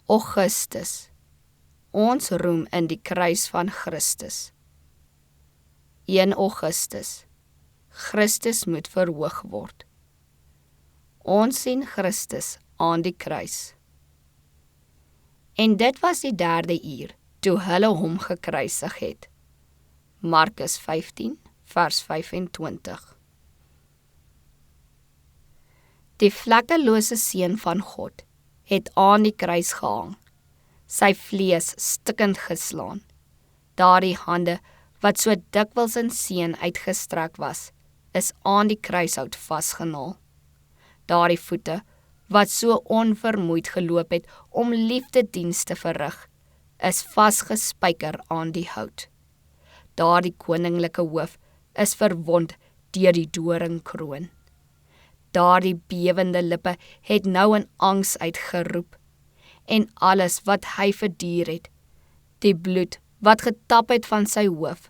Augustus, ons roem in die kruis van Christus. 1 Augustus, Christus moet verhoog word. Ons sien Christus aan die kruis. En dit was die 3de uur, toe hulle hom gekruisig het. Markus 15, vers 25. Die vlekkelose seun van God het aan die kruis gehang, sy vlees stikkend geslaan. Daardie hande, wat so dikwels in seën uitgestrek was, is aan die kruishout vasgenaal. Daardie voete, wat so onvermoeid geloop het om liefdediens te verrig, is vasgespyker aan die hout. Daardie koninklike hoof is verwond deur die doringkroon. Daardie bewende lippe het nou in angs uitgeroep, en alles wat hy verduur het, die bloed wat getap het van sy hoof,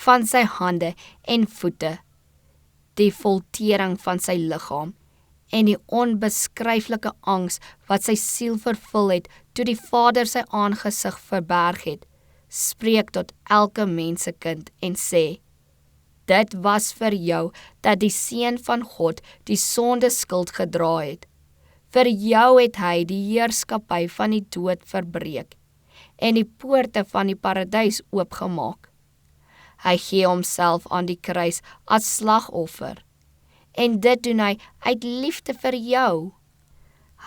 van sy hande en voete, die foltering van sy liggaam, en die onbeskryflike angs wat sy siel vervul het toe die Vader sy aangesig verberg het, spreek tot elke mensekind en sê, dit was vir jou dat die Seun van God die sonde skuld gedra het. Vir jou het hy die heerskappy van die dood verbreek en die poorte van die paradys oopgemaak. Hy gee homself aan die kruis as slagoffer, en dit doen hy uit liefde vir jou.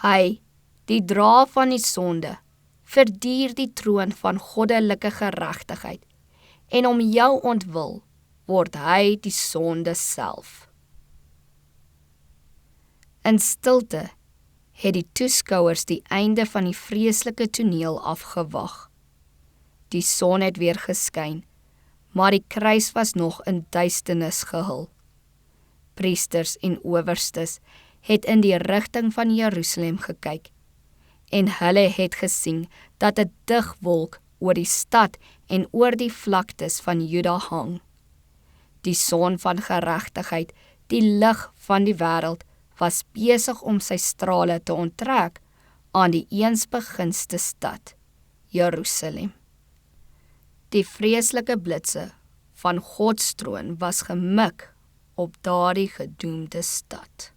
Hy, die dra van die sonde, verduur die troon van goddelike geregtigheid, en om jou ontwil word hy die sonde self. In stilte het die toeskouers die einde van die vreeslike toneel afgewag. Die son het weer geskyn, maar die kruis was nog in duisternis gehul. Priesters en owerstes het in die rigting van Jerusalem gekyk, en hulle het gesien dat 'n dig wolk oor die stad en oor die vlaktes van Juda hang. Die son van geregtigheid, die lig van die wêreld, was besig om sy strale te onttrek aan die eens beginste stad, Jerusalem. Die vreeslike blitse van God se troon was gemik op daardie gedoemde stad.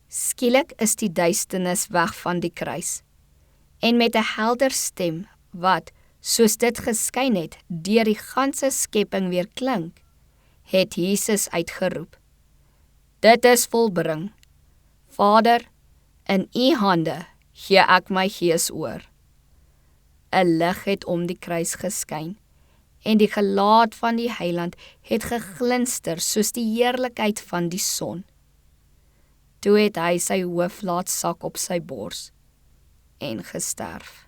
Skielik is die duisternis weg van die kruis, en met 'n helder stem wat, soos dit geskyn het, deur die ganse skepping weer klink, het Jesus uitgeroep, dit is volbring. Vader, in U hande gee ek my gees oor. 'n lig het om die kruis geskyn, en die gelaat van die Heiland het geglinster soos die heerlikheid van die son. Toe het hy sy hoof laat sak op sy bors en gesterf.